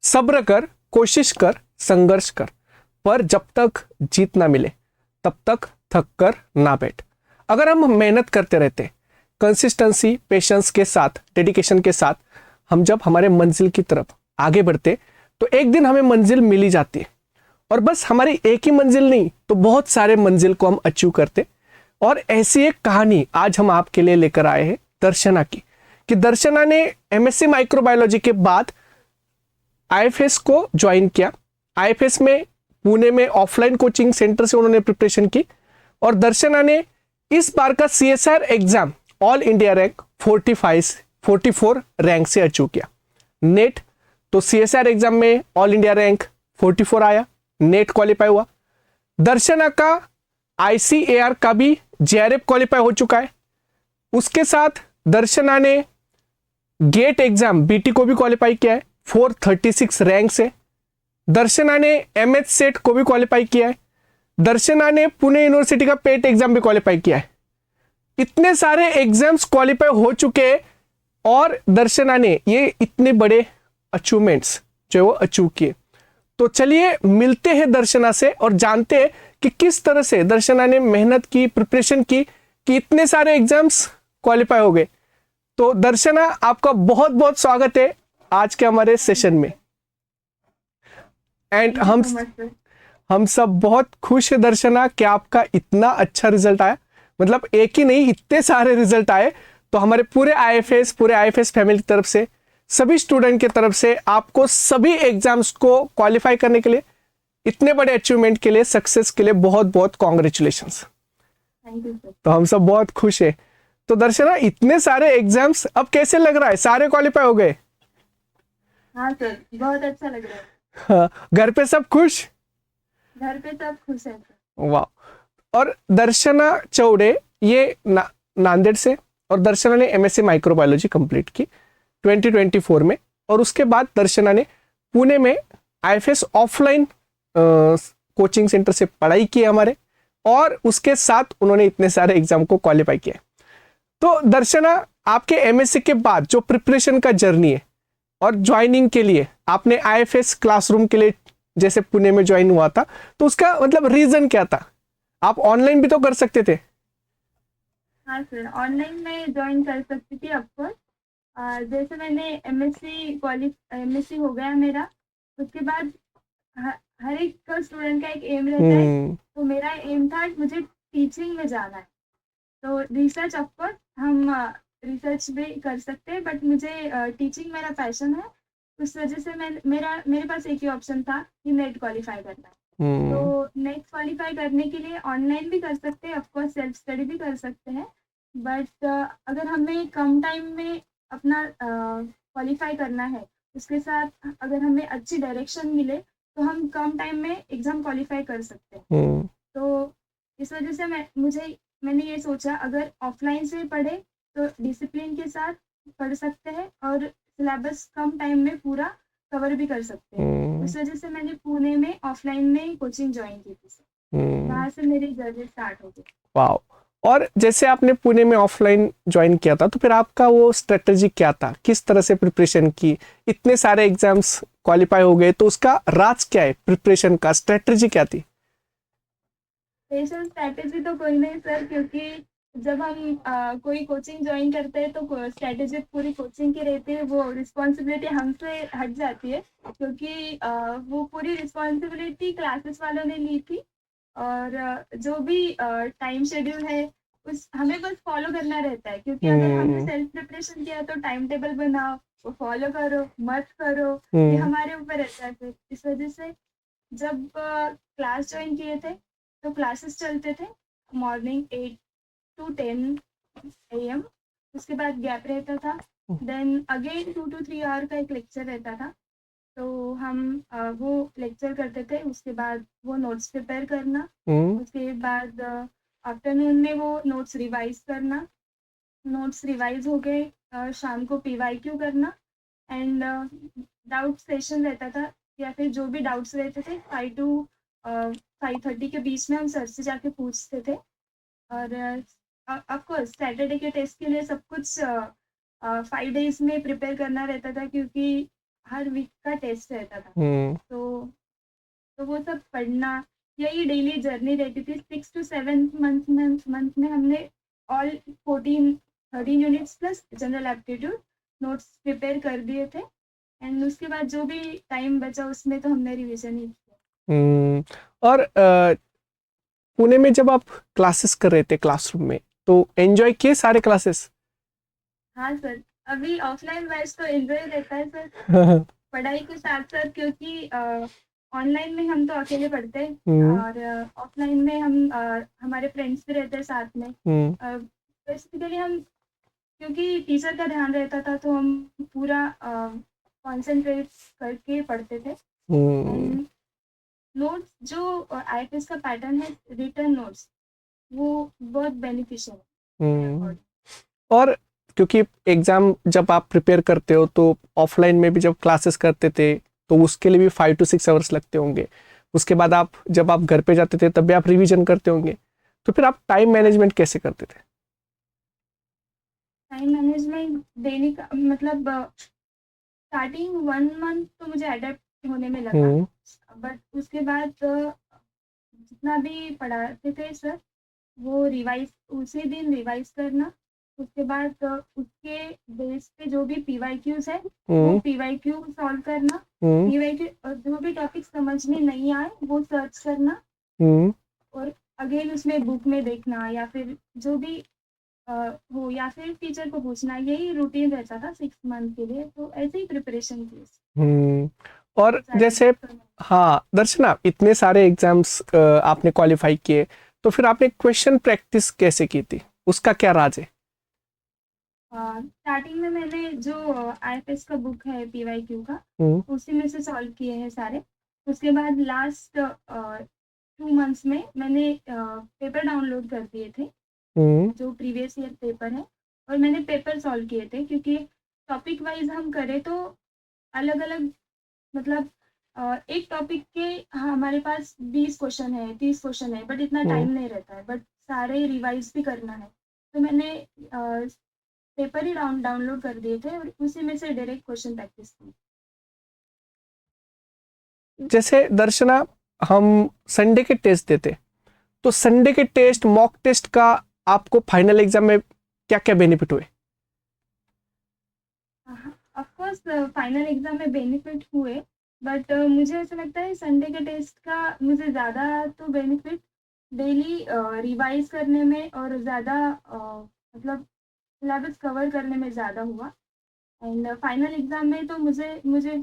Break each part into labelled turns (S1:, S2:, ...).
S1: सब्र कर, कोशिश कर, संघर्ष कर, पर जब तक जीत ना मिले तब तक थक कर ना बैठ। अगर हम मेहनत करते रहते, कंसिस्टेंसी, पेशेंस के साथ, डेडिकेशन के साथ हम जब हमारे मंजिल की तरफ आगे बढ़ते तो एक दिन हमें मंजिल मिल ही जाती है। और बस हमारी एक ही मंजिल नहीं तो बहुत सारे मंजिल को हम अचीव करते। और ऐसी एक कहानी आज हम आपके लिए लेकर आए हैं दर्शना की, कि दर्शना ने एमएससी माइक्रोबायोलॉजी के बाद आईएफएस को ज्वाइन किया। आईएफएस में पुणे में ऑफलाइन कोचिंग सेंटर से उन्होंने प्रिपरेशन की और दर्शना ने इस बार का CSR exam all India rank 44 rank से अचीव किया। नेट तो सीएसआर एग्जाम में ऑल इंडिया रैंक 44 आया, नेट क्वालिफाई हुआ। दर्शना का आईसीएआर का भी जेआरएफ क्वालिफाई हो चुका है। उसके साथ दर्शना ने गेट एग्जाम बीटी को भी क्वालिफाई किया है 436 रैंक से। दर्शना ने एमएच सेट को भी क्वालिफाई किया है। दर्शना ने पुणे यूनिवर्सिटी का पेट एग्जाम भी क्वालिफाई किया है। इतने सारे एग्जाम्स क्वालिफाई हो चुके हैं और दर्शना ने ये इतने बड़े अचीवमेंट्स जो वो अचीव किए। तो चलिए मिलते हैं दर्शना से और जानते हैं कि किस तरह से दर्शना ने मेहनत की, प्रिपरेशन की कि इतने सारे एग्जाम्स क्वालिफाई हो गए। तो दर्शना, आपका बहुत बहुत स्वागत है आज के हमारे सेशन में। एंड हम सब बहुत खुश है दर्शना कि आपका इतना अच्छा रिजल्ट आया। मतलब एक ही नहीं, इतने सारे रिजल्ट आए। तो हमारे पूरे आईएफएस फैमिली की तरफ से, सभी स्टूडेंट की तरफ से आपको सभी एग्जाम्स को क्वालिफाई करने के लिए, इतने बड़े अचीवमेंट के लिए, सक्सेस के लिए बहुत बहुत कॉन्ग्रेचुलेशंस। तो हम सब बहुत खुश है। तो दर्शना, इतने सारे एग्जाम्स अब कैसे लग रहा है? सारे क्वालिफाई हो गए?
S2: हाँ सर, बहुत अच्छा लग रहा है।
S1: हाँ, घर पे सब खुश?
S2: घर पे सब खुश है सर।
S1: वाह। और दर्शना चौड़े ये नांदेड़ से, और दर्शना ने एमएससी माइक्रोबायोलॉजी कंप्लीट की 2024 में। और उसके बाद दर्शना ने पुणे में आईएफएस ऑफलाइन कोचिंग सेंटर से पढ़ाई की हमारे, और उसके साथ उन्होंने इतने सारे एग्जाम को क्वालिफाई किया। तो दर्शना, आपके एमएससी के बाद जो प्रिपरेशन का जर्नी है और ज्वाइनिंग के लिए आपने आईएफएस क्लासरूम के लिए जैसे पुणे में ज्वाइन हुआ था, तो उसका मतलब रीजन क्या था? आप ऑनलाइन भी तो कर सकते थे।
S2: हाँ सर, ऑनलाइन में ज्वाइन कर सकती थी ऑफकोर्स। जैसे मैंने एमएससी हो गया मेरा, उसके बाद हर एक स्टूडेंट का एक एम रहता है। तो मेरा एम था मुझे टीचिंग में जाना है। तो रिसर्च ऑफकोर्स हम रिसर्च भी कर सकते हैं, बट मुझे टीचिंग मेरा पैशन है। उस वजह से मेरे पास एक ही ऑप्शन था कि नेट क्वालिफाई करना है। तो नेट क्वालिफाई करने के लिए ऑनलाइन भी कर सकते हैं, ऑफकोर्स सेल्फ स्टडी भी कर सकते हैं। बट अगर हमें कम टाइम में अपना क्वालिफाई करना है, उसके साथ अगर हमें अच्छी डायरेक्शन मिले तो हम कम टाइम में एग्ज़ाम क्वालिफाई कर सकते हैं। तो इस वजह से मैंने ये सोचा, अगर ऑफलाइन से पढ़े तो डिसिप्लिन के साथ पढ़ सकते हैं और सिलेबस कम टाइम में पूरा कवर भी कर सकते हैं। उस वजह से मैंने पुणे में ऑफलाइन में कोचिंग ज्वाइन की थी सर। वहाँ से मेरी जर्नी स्टार्ट हो गई।
S1: वाह। और जैसे आपने पुणे में ऑफलाइन ज्वाइन किया था, तो फिर आपका वो स्ट्रेटजी क्या था? किस तरह से प्रिपरेशन की? इतने सारे एग्जाम्स क्वालिफाई हो गए, तो उसका राज क्या है? प्रिपरेशन का स्ट्रेटजी क्या थी?
S2: स्ट्रेटेजी तो कोई नहीं सर, क्योंकि जब हम कोई कोचिंग ज्वाइन करते हैं तो स्ट्रेटेजी पूरी कोचिंग की रहती है। वो रिस्पॉन्सिबिलिटी हमसे हट जाती है, क्योंकि वो पूरी रिस्पॉन्सिबिलिटी क्लासेस वालों ने ली थी। और जो भी टाइम शेड्यूल है उस हमें बस फॉलो करना रहता है, क्योंकि अगर हमने सेल्फ प्रिपरेशन किया तो टाइम टेबल बनाओ, वो फॉलो करो मत करो, ये हमारे ऊपर रहता है। फिर इस वजह से जब क्लास ज्वाइन किए थे तो क्लासेस चलते थे मॉर्निंग 8 to 10 AM। उसके बाद गैप रहता था, देन अगेन 2 to 3 आवर का एक लेक्चर रहता था। तो हम वो लेक्चर करते थे, उसके बाद वो नोट्स प्रिपेयर करना, उसके बाद आफ्टरनून में वो नोट्स रिवाइज करना। नोट्स रिवाइज हो गए, शाम को PYQ करना। एंड डाउट सेशन रहता था, या फिर जो भी डाउट्स रहते थे 5 to 5:30 के बीच में हम सर से जाके पूछते थे। और ऑफकोर्स सैटरडे के टेस्ट के लिए सब कुछ 5 days में प्रिपेयर करना रहता था, क्योंकि हर वीक का टेस्ट रहता था।
S1: हम्म
S2: तो वो सब पढ़ना, यही डेली जर्नी रहती थी। 6 to 7 मंथ में हमने all 14 13 units plus general aptitude notes prepare कर दिए थे। एंड उसके बाद जो भी टाइम बचा उसमें तो हमने रिवीजन ही किया।
S1: हम्म। और पुणे में जब आप क्लासेस कर रहे थे क्लासरूम में, तो एंजॉय किए सारे क्लासेस?
S2: हाँ सर, अभी ऑफलाइन बैच तो एंजॉय रहता है सर,
S1: हम्म
S2: पढ़ाई के साथ साथ, क्योंकि ऑनलाइन में हम तो अकेले पढ़ते हैं
S1: हम्म
S2: और ऑफलाइन में हम हमारे फ्रेंड्स भी रहते हैं साथ में। बेसिकली हम, क्योंकि टीचर का ध्यान रहता था तो हम पूरा कंसंट्रेट करके पढ़ते थे।
S1: हम्म
S2: एंड नोट्स जो आईएफएस का पैटर्न है, रिटर्न नोट्स, वो बहुत बेनिफिशियल है मेरे
S1: हम्म।
S2: अकॉर्डिंग।
S1: और क्योंकि एग्जाम जब आप प्रिपेयर करते हो तो ऑफलाइन में भी जब क्लासेस करते थे तो उसके लिए भी 5 to 6 आवर्स लगते होंगे। उसके बाद आप जब आप घर पे जाते थे तब भी आप रिवीजन करते होंगे, तो फिर आप टाइम मैनेजमेंट कैसे करते थे?
S2: टाइम मैनेजमेंट डेली का मतलब स्टार्टिंग 1 मंथ तो मुझे अडेप्ट होने में लगा,
S1: हम्म
S2: बट उसके बाद जितना भी पढ़ाते थे सर, वो रिवाइज, उसी दिन रिवाइज करना। उसके बाद उसके बेस पे जो भी पीवाईक्यूज है वो
S1: हम्म
S2: पीवाईक्यू सॉल्व करना।
S1: हम्म
S2: पीवाईक्यू जो भी टॉपिक समझ में नहीं आए वो सर्च करना,
S1: हम्म
S2: और अगेन उसमें बुक में देखना, या फिर जो भी अ, हो, या फिर टीचर को पूछना। यही रूटीन रहता था 6 मंथ के लिए, तो ऐसे ही प्रिपरेशन की
S1: हम्म। और
S2: सारे
S1: जैसे,
S2: बुक्स और।
S1: हाँ दर्शना, इतने सारे एग्जाम्स आपने क्वालिफाई किए, तो फिर आपने क्वेश्चन प्रैक्टिस कैसे की थी? उसका क्या राज है?
S2: स्टार्टिंग में मैंने जो आईएफएस का बुक है पीवाईक्यू का,
S1: हम्म
S2: उसी में से सॉल्व किए हैं सारे। उसके बाद लास्ट 2 मंथ्स में मैंने पेपर डाउनलोड कर दिए थे,
S1: हम्म
S2: जो प्रीवियस ईयर पेपर है, और मैंने पेपर सॉल्व किए थे। क्योंकि टॉपिक वाइज हम करें तो अलग अलग, मतलब एक टॉपिक के, हाँ, हमारे पास 20 क्वेश्चन है, 30 क्वेश्चन है, बट इतना
S1: हम्म
S2: टाइम नहीं रहता है, बट सारे रिवाइज भी करना है। तो मैंने पेपर ही डाउनलोड कर दिए थे और उसी में से डायरेक्ट क्वेश्चन प्रैक्टिस की।
S1: जैसे दर्शना, हम संडे के टेस्ट देते, तो संडे के टेस्ट, मॉक टेस्ट का आपको फाइनल एग्जाम में क्या क्या बेनिफिट हुए?
S2: ऑफ कोर्स फाइनल एग्जाम में बेनिफिट हुए, बट मुझे ऐसा लगता है संडे के टेस्ट का मुझे ज़्यादा तो बेनिफिट डेली रिवाइज करने में और ज़्यादा मतलब सिलेबस कवर करने में ज़्यादा हुआ। एंड फाइनल एग्जाम में तो मुझे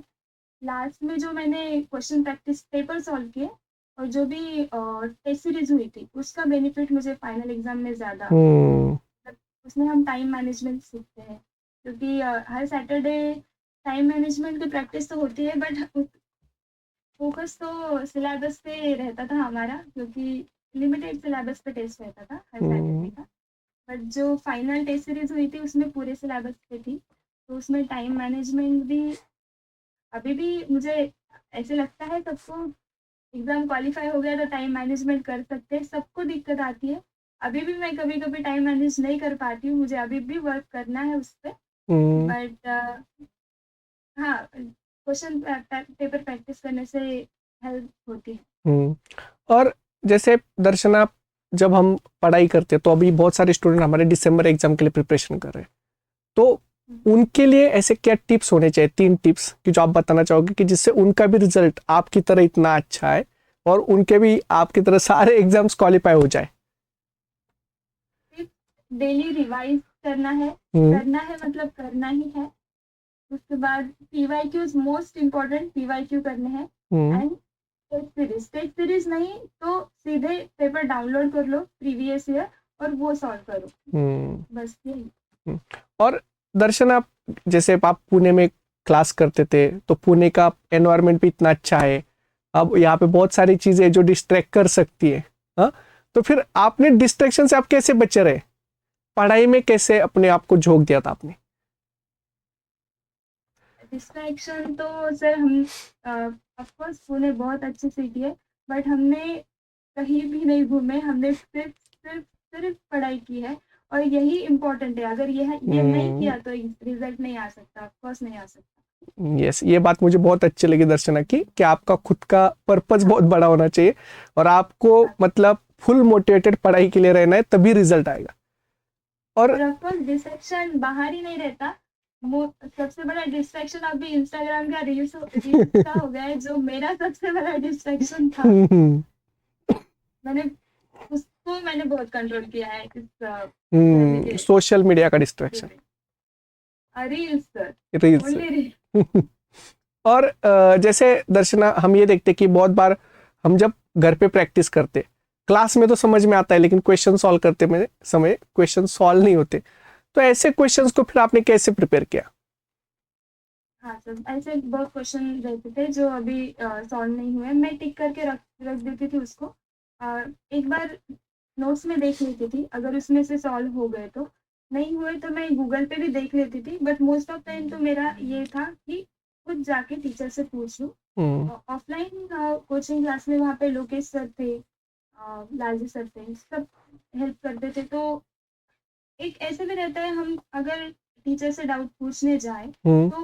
S2: लास्ट में जो मैंने क्वेश्चन प्रैक्टिस पेपर सॉल्व किए और जो भी टेस्ट सीरीज हुई थी उसका बेनिफिट मुझे फाइनल एग्जाम में ज़्यादा,
S1: हम्म
S2: मतलब उसमें हम टाइम मैनेजमेंट सीखते हैं। क्योंकि हर सैटरडे टाइम मैनेजमेंट की प्रैक्टिस तो होती है, बट फोकस तो सिलेबस पे रहता था हमारा, क्योंकि लिमिटेड सिलेबस पे टेस्ट रहता था हर
S1: हम्म
S2: सैटरडे का। बट जो फाइनल टेस्ट सीरीज हुई थी उसमें पूरे सिलेबस पे थी, तो उसमें टाइम मैनेजमेंट भी, अभी भी मुझे ऐसे लगता है सबको, एग्जाम क्वालिफाई हो गया तो टाइम मैनेजमेंट कर सकते हैं, सबको दिक्कत आती है। अभी भी मैं कभी कभी टाइम मैनेज नहीं कर पाती हूँ, मुझे अभी भी वर्क करना है उस पर।
S1: हम्म
S2: बट हाँ, क्वेश्चन पेपर प्रैक्टिस करने से हेल्प होती है।
S1: हम्म। और जैसे दर्शना, जब हम पढ़ाई करते हैं तो अभी बहुत सारे स्टूडेंट हमारे दिसंबर एग्जाम के लिए प्रिपरेशन कर रहे हैं, तो उनके लिए ऐसे क्या टिप्स होने चाहिए, 3 टिप्स कि जो आप बताना चाहोगे कि जिससे उनका भी रिजल्ट आपकी तरह इतना अच्छा है और उनके भी आपकी तरह सारे एग्जाम्स क्वालिफाई हो जाए?
S2: डेली रिवाइज
S1: हम्म
S2: करना है मतलब करना ही है। उसके बाद पीवाईक्यूज मोस्ट इम्पोर्टेंट, पीवाईक्यू करने हैं।
S1: हम्म
S2: एंड टेस्ट सीरीज नहीं तो सीधे पेपर डाउनलोड कर लो प्रीवियस ईयर और वो सॉल्व करो,
S1: हम्म
S2: बस यही।
S1: हम्म। और दर्शन, आप जैसे आप पुणे में क्लास करते थे तो पुणे का एनवायरनमेंट भी इतना अच्छा है, अब यहाँ पे बहुत सारी चीजें जो डिस्ट्रैक्ट कर सकती है, हाँ? तो फिर आपने डिस्ट्रैक्शन से आप कैसे बचे रहे? पढ़ाई में कैसे अपने आप को झोंक दिया था आपने?
S2: डिस्ट्रैक्शन तो सर हम ऑफ कोर्स पुणे बहुत अच्छी सिटी है, बट हमने कहीं भी नहीं घूमे, हमने सिर्फ सिर्फ सिर्फ पढ़ाई की है। और यही इम्पोर्टेंट है, अगर ये नहीं
S1: हम्म
S2: किया तो रिजल्ट नहीं आ सकता, ऑफ कोर्स नहीं आ सकता।
S1: यस, ये बात मुझे बहुत अच्छी लगी दर्शना की, कि आपका खुद का पर्पस बहुत बड़ा होना चाहिए और आपको मतलब फुल मोटिवेटेड पढ़ाई के लिए रहना है, तभी रिजल्ट आएगा। और
S2: और ऑफकोर्स डिस्ट्रैक्शन बाहर ही नहीं रहता। सबसे बड़ा डिस्ट्रैक्शन अभी इंस्टाग्राम का रील्स का हो गया है, जो मेरा सबसे बड़ा डिस्ट्रैक्शन था। मैंने मैंने बहुत कंट्रोल किया है इस जर्नी के
S1: सोशल मीडिया का distraction,
S2: reels sir,
S1: reels.
S2: Only reels.
S1: और जैसे दर्शना हम ये देखते कि बहुत बार हम जब घर पे प्रैक्टिस करते, क्लास में तो समझ में आता है लेकिन क्वेश्चन सॉल्व करते में समय क्वेश्चन सॉल्व नहीं होते, तो ऐसे क्वेश्चंस को फिर आपने कैसे प्रिपेयर किया?
S2: हाँ सर, ऐसे बहुत क्वेश्चन रहते थे जो अभी सॉल्व नहीं हुए, मैं टिक करके रख रख देती थी उसको। एक बार नोट्स में देख लेती थी, अगर उसमें से सॉल्व हो गए तो, नहीं हुए तो मैं गूगल पे भी देख लेती थी। बट मोस्ट ऑफ टाइम तो मेरा ये था कि खुद जाके टीचर से पूछ लूँ।
S1: हम्म
S2: ऑफलाइन कोचिंग क्लास में वहाँ पे लोकेश सर थे, लालजी सर थे, सब हेल्प करते थे। तो एक ऐसे भी रहता है, हम अगर टीचर से डाउट पूछने जाए
S1: हम्म
S2: तो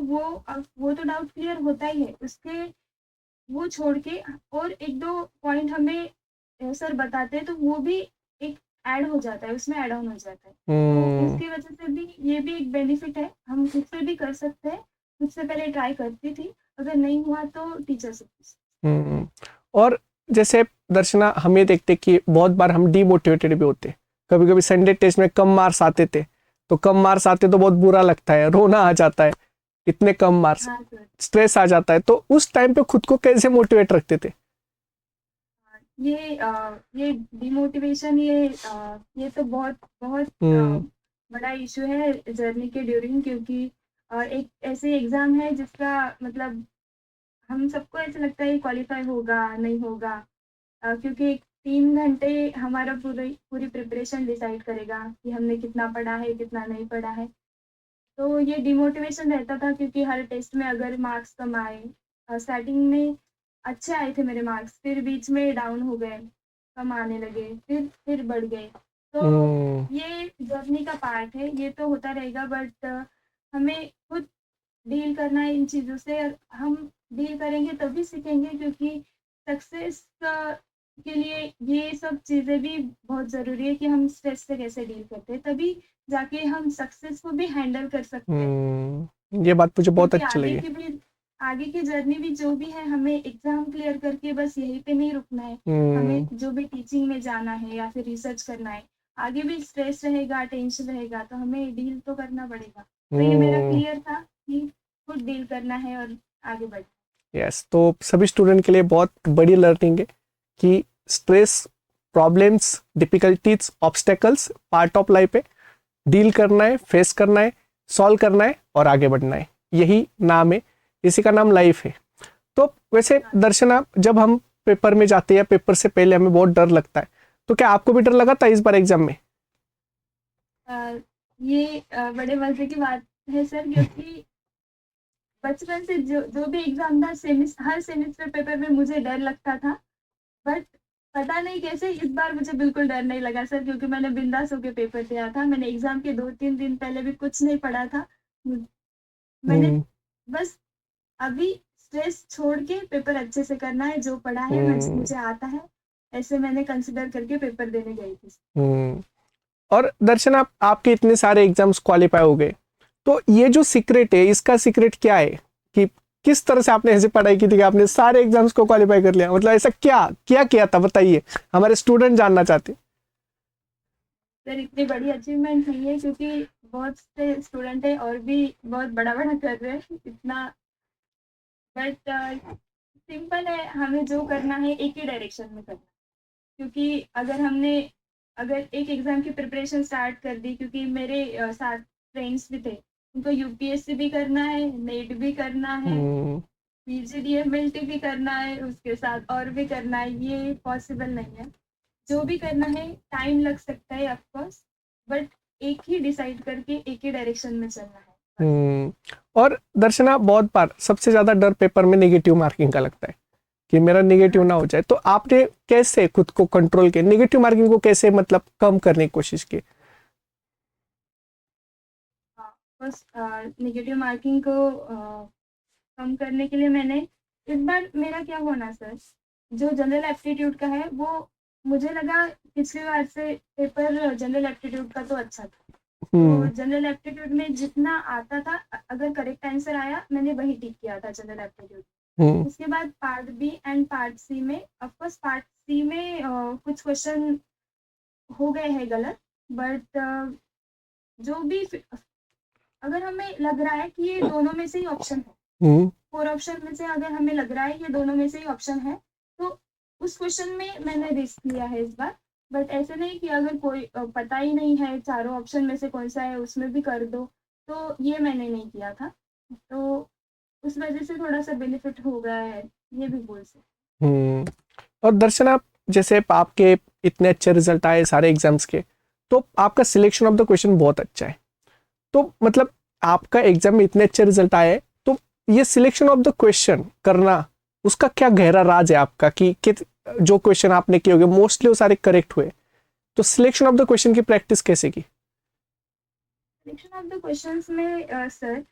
S2: वो तो डाउट क्लियर होता ही है, उसके वो छोड़ के और एक दो पॉइंट हमें सर बताते हैं, तो वो भी एक ऐड हो जाता है, उसमें ऐड ऑन हो जाता है। तो
S1: हम्म
S2: इसकी वजह से भी ये भी एक बेनिफिट है, हम खुद से भी कर सकते हैं। खुद से पहले ट्राई करती थी, अगर नहीं हुआ तो टीचर से पूछ।
S1: हम्म। और जैसे दर्शना हम ये देखते कि बहुत बार हम डीमोटिवेटेड भी होते, कभी कभी संडे टेस्ट में कम मार्क्स आते थे, तो कम मार्क्स आते तो बहुत बुरा लगता है, रोना आ जाता है, इतने कम मार्क्स,
S2: हाँ सर।
S1: स्ट्रेस आ जाता है, तो उस टाइम पे खुद को कैसे मोटिवेट रखते थे?
S2: ये डिमोटिवेशन, ये तो बहुत बहुत
S1: हम्म
S2: बड़ा इशू है जर्नी के ड्यूरिंग, क्योंकि एक ऐसे एग्जाम है जिसका मतलब हम सबको ऐसा लगता है क्वालिफाई होगा नहीं होगा, क्योंकि 3 घंटे हमारा पूरी प्रिपरेशन डिसाइड करेगा कि हमने कितना पढ़ा है कितना नहीं पढ़ा है। तो ये डिमोटिवेशन रहता था, क्योंकि हर टेस्ट में अगर मार्क्स कम आए, स्टार्टिंग में अच्छे आए थे मेरे मार्क्स, फिर बीच में डाउन हो गए, कम आने लगे, फिर बढ़ गए। तो
S1: हम्म
S2: ये जर्नी का पार्ट है, ये तो होता रहेगा। बट हमें खुद डील करना है इन चीज़ों से। हम डील करेंगे तभी सीखेंगे, क्योंकि सक्सेस के लिए ये सब चीज़ें भी बहुत ज़रूरी है, कि हम स्ट्रेस से कैसे डील करते हैं, तभी जाके हम सक्सेस को भी हैंडल कर सकते हैं।
S1: ये बात मुझे बहुत
S2: क्योंकि
S1: अच्छी लगी।
S2: आगे की जर्नी भी जो भी है, हमें एग्जाम क्लियर करके बस यहीं पे नहीं रुकना है।
S1: हम्म
S2: हमें जो भी टीचिंग में जाना है या फिर रिसर्च करना है, आगे भी स्ट्रेस रहेगा, टेंशन रहेगा, तो हमें डील तो करना पड़ेगा। तो ये मेरा
S1: हम्म
S2: क्लियर था कि खुद डील करना है और आगे बढ़ना।
S1: यस, तो सभी स्टूडेंट के लिए बहुत बड़ी लर्निंग है कि stress, problems, difficulties, obstacles part of life है, डील करना है, फेस करना है, सॉल्व करना है और आगे बढ़ना है, यही नाम है, इसी का नाम लाइफ है। तो वैसे दर्शना, जब हम पेपर में जाते हैं या पेपर से पहले हमें बहुत डर लगता है, तो क्या आपको भी डर लगा था इस बार एग्जाम में?
S2: ये बड़े मजे की बात है सर, क्योंकि बचपन से जो भी एग्जाम था, हर सेमिस्टर पेपर में मुझे डर लगता था। बट पता नहीं कैसे इस बार मुझे बिल्कुल डर नहीं लगा सर, क्योंकि मैंने बिंदास होकर पेपर दिया था। मैंने एग्जाम के 2-3 दिन पहले भी कुछ नहीं पढ़ा था। मैंने
S1: हम्म
S2: बस अभी स्ट्रेस छोड़ के पेपर अच्छे से करना है, जो पढ़ा है
S1: हम्म
S2: मुझे आता है, ऐसे मैंने कंसिडर करके पेपर देने गई थी।
S1: हम्म। और दर्शन, आपके इतने सारे एग्जाम्स क्वालिफाई हो गए, तो ये जो सीक्रेट है, इसका सीक्रेट क्या है कि किस तरह से आपने ऐसी पढ़ाई की थी कि आपने सारे एग्जाम्स को क्वालिफाई कर लिया? मतलब ऐसा क्या क्या किया था, बताइए, हमारे स्टूडेंट जानना चाहते हैं।
S2: सर इतनी बड़ी अचीवमेंट नहीं है, क्योंकि बहुत से स्टूडेंट है और भी बहुत बड़ा बड़ा कर रहे हैं इतना। बट सिंपल है, हमें जो करना है एक ही डायरेक्शन में करना। क्योंकि अगर एक एग्जाम की प्रिपरेशन स्टार्ट कर दी, क्योंकि मेरे साथ फ्रेंड्स भी थे, उनको यूपीएससी भी करना है, नेट भी करना है,
S1: हम्म
S2: पीजीडीएमएलटी भी करना है, उसके साथ और भी करना है, ये पॉसिबल नहीं है। जो भी करना है टाइम लग सकता है ऑफकोर्स, बट एक ही डिसाइड करके एक ही डायरेक्शन में चलना है बस।
S1: हम्म। और दर्शना, बहुत बार सबसे ज्यादा डर पेपर में नेगेटिव मार्किंग का लगता है कि मेरा नेगेटिव
S2: हाँ
S1: ना हो जाए, तो आपने कैसे खुद को कंट्रोल किया, नेगेटिव मार्किंग को कैसे मतलब कम करने की कोशिश की?
S2: हाँ, बस नेगेटिव मार्किंग को कम करने के लिए मैंने इस बार मेरा क्या होना सर, जो जनरल एप्टीट्यूड का है वो मुझे लगा पिछली बार से पेपर जनरल एप्टीट्यूड का तो अच्छा था, तो जनरल एप्टीट्यूड में जितना आता था अगर करेक्ट आंसर आया मैंने वही टिक किया था जनरल एप्टीट्यूड। उसके बाद part B and part C में ऑफकोर्स पार्ट सी में कुछ क्वेश्चन हो गए हैं गलत, बट जो भी अगर हमें लग रहा है कि ये दोनों में से ही ऑप्शन है, 4 ऑप्शन में से अगर हमें लग रहा है ये दोनों में से ही ऑप्शन है, तो उस क्वेश्चन में मैंने रिस्क लिया है इस बार। बट ऐसे नहीं कि अगर कोई पता ही नहीं है चारों ऑप्शन में से कौन सा है उसमें भी कर दो, तो ये मैंने नहीं किया था, तो उस वजह से थोड़ा सा बेनिफिट हो गया है, ये भी बोल सकते।
S1: और दर्शन, आप जैसे आपके इतने अच्छे रिजल्ट आए सारे एग्जाम्स के, तो आपका सिलेक्शन ऑफ द क्वेश्चन बहुत अच्छा है, तो मतलब आपका एग्जाम में इतने अच्छे रिजल्ट आए, तो ये सिलेक्शन ऑफ द क्वेश्चन करना उसका क्या गहरा राज है आपका कि जो क्वेश्चन आपने किए होंगे मोस्टली वो सारे करेक्ट हुए, तो सिलेक्शन ऑफ द क्वेश्चन की प्रैक्टिस कैसे की?
S2: सिलेक्शन ऑफ द क्वेश्चंस में सर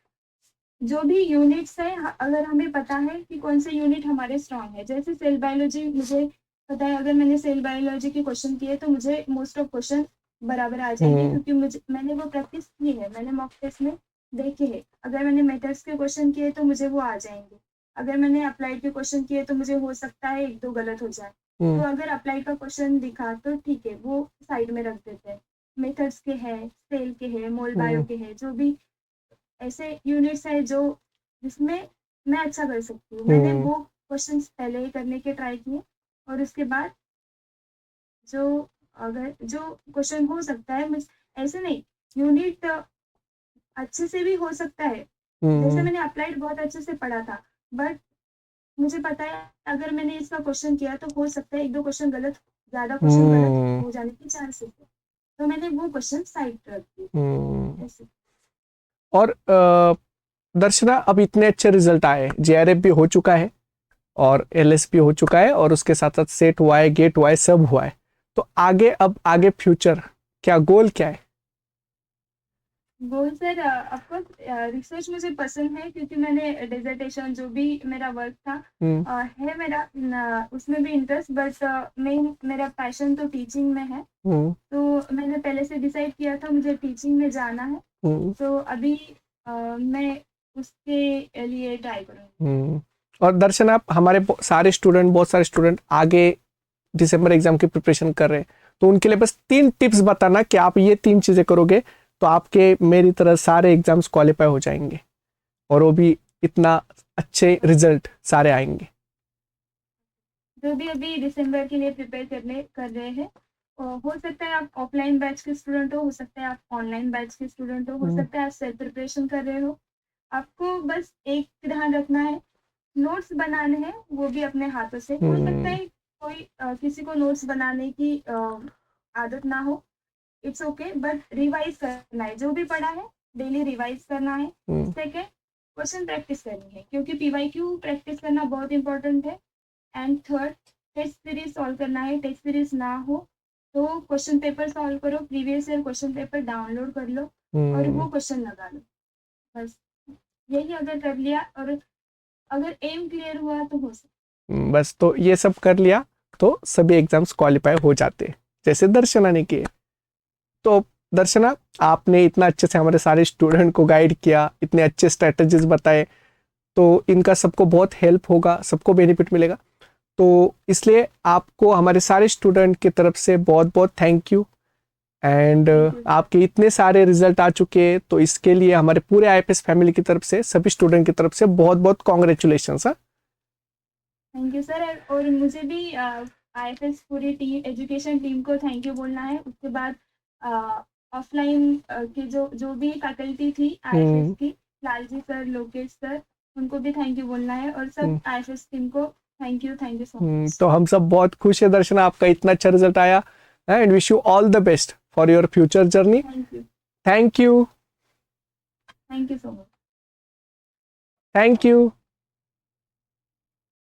S2: जो भी यूनिट्स है अगर हमें पता है कि कौन से यूनिट हमारे स्ट्रांग है, जैसे सेल बायोलॉजी मुझे पता है अगर मैंने सेल बायोलॉजी के क्वेश्चन किए तो मुझे मोस्ट ऑफ क्वेश्चन बराबर आ जाएंगे, क्योंकि मैंने वो प्रैक्टिस की है, मैंने मॉक टेस्ट में देखे है। अगर मैंने मेथड्स के क्वेश्चन किए तो मुझे वो आ जाएंगे, अगर मैंने अप्लाइड के क्वेश्चन किए तो मुझे हो सकता है 1-2 गलत हो जाए, तो अगर अप्लाइड का क्वेश्चन दिखा तो ठीक है वो साइड में रख देते हैं। मेथड्स के है, सेल के है, मोल बायो के है, जो भी ऐसे यूनिट्स है जो जिसमें मैं अच्छा कर सकती हूँ, मैंने वो क्वेश्चंस पहले ही करने के ट्राई किए, और उसके बाद जो अगर जो क्वेश्चन हो सकता है ऐसे नहीं, यूनिट अच्छे से भी हो सकता है, जैसे मैंने अप्लाइड बहुत अच्छे से पढ़ा था, बट मुझे पता है अगर मैंने इसका क्वेश्चन किया तो हो सकता है 1-2 क्वेश्चन गलत, ज़्यादा क्वेश्चन गलत हो जाने की चांसेस है, तो मैंने वो क्वेश्चन साइड रख दिए ऐसे।
S1: और दर्शना, अब इतने अच्छे रिजल्ट आए, जेआरएफ भी हो चुका है और एलएस भी हो चुका है और उसके साथ साथ सेट हुआ है, गेट हुआ है, सब हुआ है, तो आगे अब आगे फ्यूचर क्या गोल क्या है?
S2: गोल सर ऑफकोर्स रिसर्च मुझे पसंद है, क्योंकि मैंने डिसर्टेशन जो भी मेरा वर्क था है मेरा उसमें भी इंटरेस्ट, बट मेन मेरा पैशन तो टीचिंग में है, तो मैंने पहले से डिसाइड किया था मुझे टीचिंग में जाना है, तो अभी मैं उसके लिए ट्राई करूँगी।
S1: और दर्शन, आप हमारे बहुत सारे स्टूडेंट आगे दिसंबर एग्जाम की प्रिपरेशन कर रहे हैं, तो उनके लिए बस 3 टिप्स बताना कि आप ये 3 चीजें करोगे तो आपके मेरी तरह सारे एग्जाम्स क्वालिफाई हो जाएंगे और वो भी इतना अच्छे रिजल्ट सारे आएंगे।
S2: जो भी अभी दिसंबर के लिए प्रिपेयर कर रहे हैं, हो सकता है आप ऑफलाइन बैच के स्टूडेंट हो सकता है आप ऑनलाइन बैच के स्टूडेंट हो सकता है आप सेल्फ प्रिपरेशन कर रहे हो, आपको बस एक ध्यान रखना है, नोट्स बनाने हैं वो भी अपने हाथों से। हो सकता है कोई किसी को नोट्स बनाने की आदत ना हो, इट्स ओके, बट रिवाइज करना है, जो भी पढ़ा है डेली रिवाइज करना है। सेकेंड, क्वेश्चन प्रैक्टिस करनी है, क्योंकि पीवाईक्यू प्रैक्टिस करना बहुत इंपॉर्टेंट है। And third, test series solve करना है, टेस्ट सीरीज ना हो तो क्वेश्चन पेपर सॉल्व करो, previous year question paper download कर लो और वो क्वेश्चन लगा लो, बस यही अगर कर लिया और अगर एम क्लियर हुआ तो हो सकता।
S1: बस तो ये सब कर लिया तो सभी एग्जाम्स क्वालिफाई हो जाते जैसे दर्शना ने किए। तो दर्शना, आपने इतना अच्छे से हमारे सारे स्टूडेंट को गाइड किया, इतने अच्छे स्ट्रेटजीज बताए, तो इनका सबको बहुत हेल्प होगा, सबको बेनिफिट मिलेगा, तो इसलिए आपको हमारे सारे स्टूडेंट की तरफ से बहुत बहुत थैंक यू। एंड आपके इतने सारे रिजल्ट आ चुके, तो इसके लिए हमारे पूरे आईएफएस फैमिली की तरफ से, सभी स्टूडेंट की तरफ से बहुत बहुत कॉन्ग्रेचुलेशन।
S2: थैंक यू सर, और मुझे भी आईएफएस पूरी टीम एजुकेशन टीम को थैंक यू बोलना है। उसके बाद ऑफलाइन के जो भी फैकल्टी थी आईएफएस की, लालजी सर, लोकेश सर, उनको भी थैंक यू बोलना है, और सब आईएफएस टीम को थैंक यू सो मच।
S1: तो हम सब बहुत खुश है दर्शना, आपका इतना अच्छा रिजल्ट आया, and wish you all the best for your future journey. Thank you
S2: so much.
S1: Thank you.